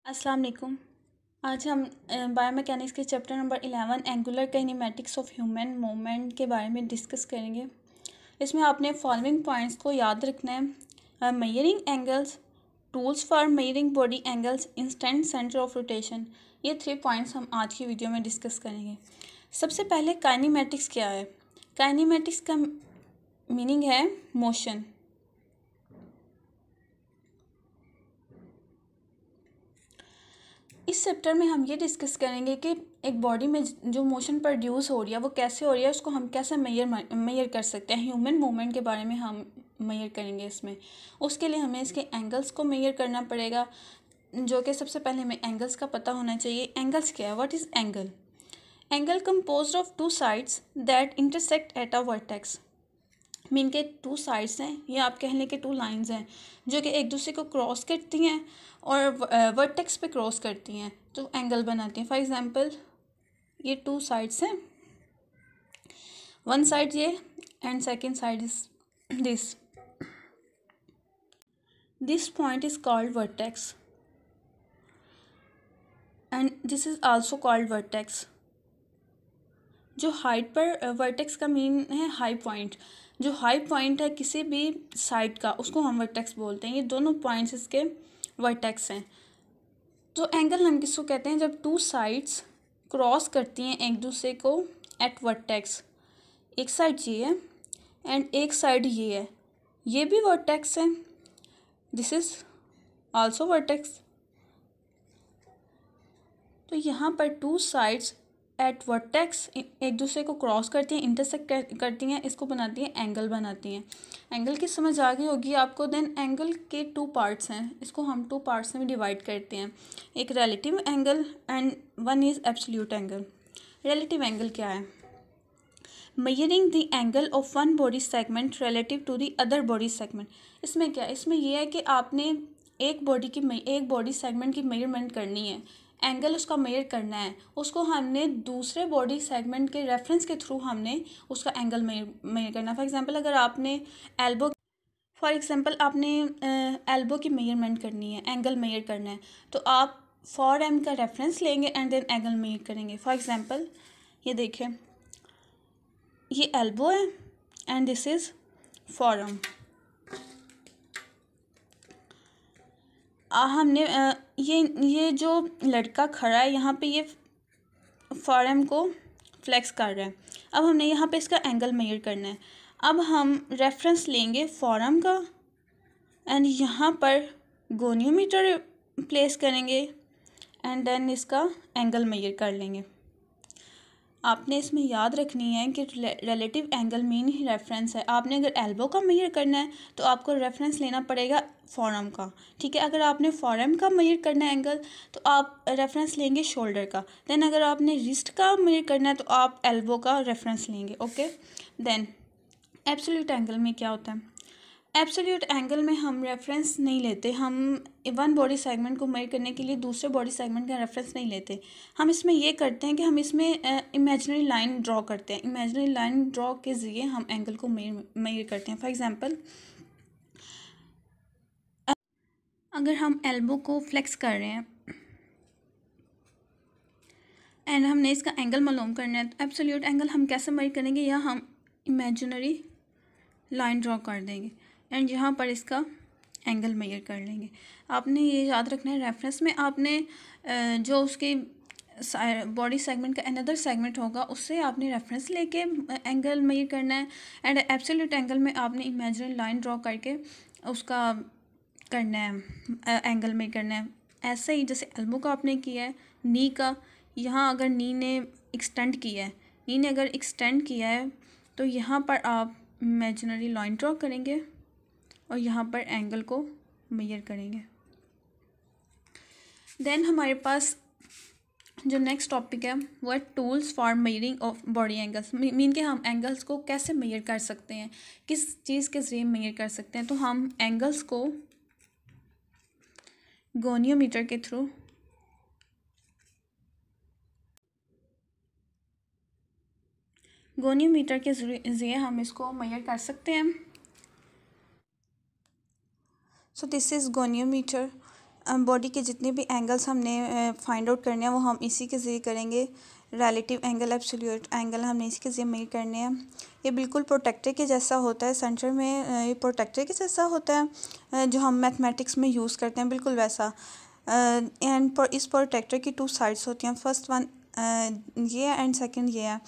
अस्सलाम वालेकुम। आज हम बायोमैकेनिक्स के chapter number 11 angular kinematics of human movement के बारे में डिस्कस करेंगे। इसमें आपने फॉलोइंग पॉइंट्स को याद रखना है। Measuring angles, tools for measuring body angles, instant centre of rotation. ये 3 पॉइंट्स हम आज की वीडियो में डिस्कस करेंगे। सबसे पहले काइनेमैटिक्स क्या है। काइनेमैटिक्स का मीनिंग है मोशन। इस चैप्टर में हम ये डिस्कस करेंगे कि एक बॉडी में जो मोशन प्रोड्यूस हो रही है वो कैसे हो रही है, उसको हम कैसे मेजर कर सकते हैं। ह्यूमन मूवमेंट के बारे में हम मेजर करेंगे इसमें। उसके लिए हमें इसके एंगल्स को मेजर करना पड़ेगा, जो कि सबसे पहले हमें एंगल्स का पता होना चाहिए। एंगल्स क्या है? What is angle? Angle composed of 2 sides that intersect at a vertex. Mean के 2 साइड्स हैं, या आप कह लें कि 2 लाइंस हैं जो कि एक दूसरे को क्रॉस करती हैं और वर्टेक्स पे क्रॉस करती हैं तो एंगल बनाती हैं। फॉर एग्जांपल ये 2 साइड्स हैं, वन साइड ये and second side is this. This point is called vertex and this is also called vertex. जो हाइट पर वर्टेक्स का मीन है हाई पॉइंट। जो हाई पॉइंट है किसी भी साइड का उसको हम वर्टेक्स बोलते हैं। ये दोनों पॉइंट्स इसके वर्टेक्स हैं। तो एंगल हम किसको कहते हैं? जब 2 साइड्स क्रॉस करती हैं एक दूसरे को एट वर्टेक्स। एक साइड ये है एंड एक साइड ये है, ये भी वर्टेक्स है। This is also vertex. तो यहाँ पर 2 साइड्स एट वर्टेक्स एक दूसरे को क्रॉस करती हैं, इंटरसेक्ट करती हैं, इसको बनाती हैं एंगल बनाती हैं। एंगल की समझ आ गई होगी आपको। देन एंगल के 2 पार्ट्स हैं, इसको हम 2 पार्ट्स में डिवाइड करते हैं। एक relative angle and one is absolute angle. Relative angle क्या है? Measuring the angle of one body segment relative to the other body segment. इसमें क्या है? इसमें यह है कि आपने एक बॉडी सेगमेंट की मेजरमेंट करनी है, एंगल उसका मेजर करना है। उसको हमने दूसरे बॉडी सेगमेंट के रेफरेंस के थ्रू हमने उसका एंगल मेजर करना है। फॉर एग्जांपल आपने एल्बो की मेजरमेंट करनी है, एंगल मेजर करना है, तो आप 4m का रेफरेंस लेंगे एंड देन एंगल मेजर करेंगे। फॉर एग्जांपल ये देखें, ये एल्बो है एंड दिस इज़ फॉरम। हमने ये जो लड़का खड़ा है यहाँ पे, ये फॉरम को फ्लेक्स कर रहा है। अब हमने यहाँ पे इसका एंगल मेजर करना है। अब हम रेफरेंस लेंगे फॉरम का एंड यहाँ पर गोनियोमीटर प्लेस करेंगे एंड देन इसका एंगल मेजर कर लेंगे। आपने इसमें याद रखनी है कि relative angle mean he reference है। आपने अगर एल्बो का मेजर करना है तो आपको रेफरेंस लेना पड़ेगा फॉरम का, ठीक है। अगर आपने फॉरम का मेजर करना है एंगल तो आप रेफरेंस लेंगे शोल्डर का। देन अगर आपने रिस्ट का मेजर करना है तो आप एल्बो का रेफरेंस लेंगे, ओके। देन एब्सोल्यूट एंगल में क्या होता है? एब्सोल्यूट एंगल में हम रेफरेंस नहीं लेते। हम वन बॉडी सेगमेंट को मेजर करने के लिए दूसरे बॉडी सेगमेंट का रेफरेंस नहीं लेते। हम इसमें ये करते हैं कि हम इसमें इमेजिनरी लाइन ड्रॉ करते हैं। इमेजिनरी लाइन ड्रॉ के ज़रिए हम एंगल को मेजर करते हैं। फॉर एग्जांपल अगर हम एल्बो को फ्लेक्स कर रहे हैं एंड हमने इसका एंगल मालूम करना है तो एब्सोल्यूट एंगल हम कैसे मेजर करेंगे? या हम इमेजिनरी लाइन ड्रॉ कर देंगे एंड यहाँ पर इसका एंगल मेजर कर लेंगे। आपने ये याद रखना है, रेफरेंस में आपने जो उसकी बॉडी सेगमेंट का अनदर सेगमेंट होगा उससे आपने रेफरेंस लेके एंगल मेजर करना है एंड एब्सोल्यूट एंगल में आपने इमेजिनरी लाइन ड्रॉ करके उसका करना है, एंगल मेजर करना है। ऐसे ही जैसे एल्बो का आपने किया है, नी का, यहाँ अगर नी ने एक्सटेंड किया है, नी ने अगर एक्सटेंड किया है तो यहाँ पर आप इमेजिनरी लाइन ड्रॉ करेंगे और यहाँ पर एंगल को मेजर करेंगे। देन हमारे पास जो नेक्स्ट टॉपिक है वो है tools for measuring of body angles. Mean के हम एंगल्स को कैसे मेजर कर सकते हैं, किस चीज़ के जरिए मेजर कर सकते हैं। तो हम एंगल्स को गोनियोमीटर के थ्रू गोनियोमीटर के जरिए हम इसको मेजर कर सकते हैं। So this is goniometer body के जितने भी एंगल्स हमने फाइंड आउट करने हैं वो हम इसी के ज़रिए करेंगे। रिलेटिव एंगल, एब्सोल्यूट एंगल हमने इसी के ज़रिए मेजर करने हैं। ये बिल्कुल प्रोटेक्टर के जैसा होता है, सेंटर में ये प्रोटेक्टर के जैसा होता है जो हम मैथमेटिक्स में यूज़ करते हैं, बिल्कुल वैसा। एंड इस प्रोटेक्टर की 2 साइड्स होती हैं, फर्स्ट वन ये है एंड सेकंड ये है।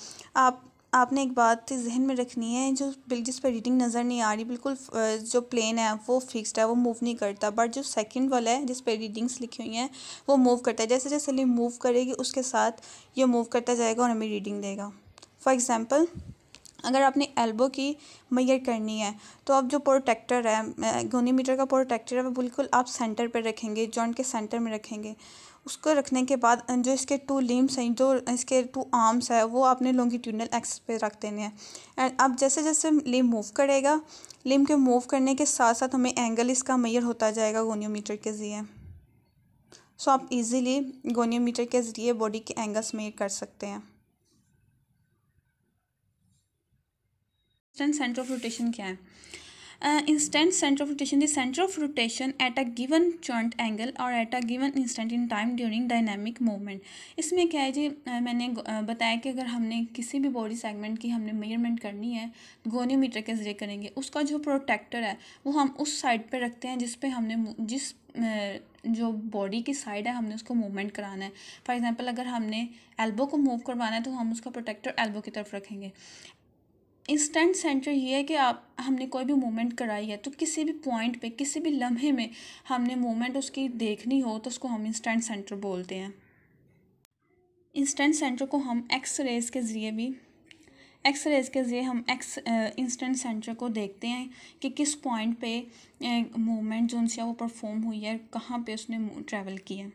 आपने एक बात जहन में रखनी है, जिस पर रीडिंग नज़र नहीं आ रही, बिल्कुल जो प्लेन है वो फिक्स्ड है, वो मूव नहीं करता, बट जो सेकंड वाला है जिस पर रीडिंग्स लिखी हुई हैं वो मूव करता है। जैसे जैसे लिम मूव करेगी उसके साथ ये मूव करता जाएगा और हमें रीडिंग देगा। फॉर एग्ज़ाम्पल, अगर आपने एल्बो की मेजर करनी है तो अब जो प्रोटेक्टर है, गोनीमीटर का प्रोटेक्टर है, वो बिल्कुल आप सेंटर पर रखेंगे, जॉइंट के सेंटर में रखेंगे। उसको रखने के बाद जो इसके 2 लिम्स हैं, जो इसके 2 आर्म्स है, वो आपने लॉन्गिट्यूडनल एक्सिस पे रख देने हैं। एंड अब जैसे जैसे लिम मूव करेगा, लिम के मूव करने के साथ साथ हमें एंगल इसका मेजर होता जाएगा गोनियोमीटर के ज़रिए। सो आप इजीली गोनियोमीटर के ज़रिए बॉडी के एंगल्स मेजर कर सकते हैं। इंस्टेंट सेंटर ऑफ रोटेशन क्या है? Instant centre of rotation, the centre of rotation at a given joint angle और at a given instant in time during dynamic movement. इसमें क्या है जी, मैंने बताया कि अगर हमने किसी भी बॉडी सेगमेंट की हमने मेजरमेंट करनी है गोनियोमीटर के ज़रिए करेंगे। उसका जो प्रोटेक्टर है वो हम उस साइड पे रखते हैं जिस पे हमने जो बॉडी की साइड है हमने उसको मूवमेंट कराना है। फॉर एग्जांपल, अगर हमने एल्बो को मूव करवाना है तो हम उसका प्रोटेक्टर एल्बो की तरफ रखेंगे। इंस्टेंट सेंटर ये है कि हमने कोई भी मूवमेंट कराई है तो किसी भी पॉइंट पे, किसी भी लम्हे में हमने मूवमेंट उसकी देखनी हो तो उसको हम इंस्टेंट सेंटर बोलते हैं। इंस्टेंट सेंटर को हम एक्स रेज़ के ज़रिए हम इंस्टेंट सेंटर को देखते हैं कि किस पॉइंट पे मूवमेंट जो उनसे वो परफॉर्म हुई है, कहाँ पे उसने ट्रैवल किया।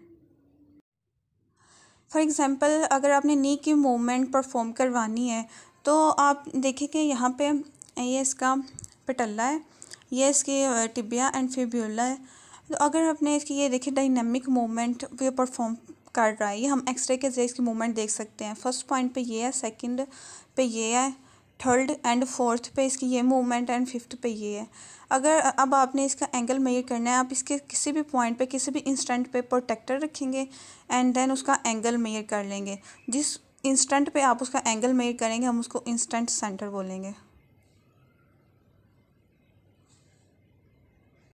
फॉर एग्ज़ाम्पल, अगर आपने नी की मूवमेंट परफॉर्म करवानी है तो आप देखें कि यहाँ पे ये इसका पटल्ला है, ये इसकी टिबिया एंड फिब्यूला है। तो अगर आपने इसकी ये देखिए डायनामिक मूवमेंट ये परफॉर्म कर रहा है, ये हम एक्सरे के जरिए इसकी मूवमेंट देख सकते हैं। फर्स्ट पॉइंट पे ये है, सेकंड पे ये है, थर्ड एंड फोर्थ पे इसकी ये मूवमेंट एंड फिफ्थ पे ये है। अगर अब आपने इसका एंगल मेजर करना है, आप इसके किसी भी पॉइंट पे, किसी भी इंस्टेंट पे प्रोटेक्टर रखेंगे एंड देन उसका एंगल मेजर कर लेंगे। जिस इंस्टेंट पे आप उसका एंगल मेजर करेंगे हम उसको इंस्टेंट सेंटर बोलेंगे।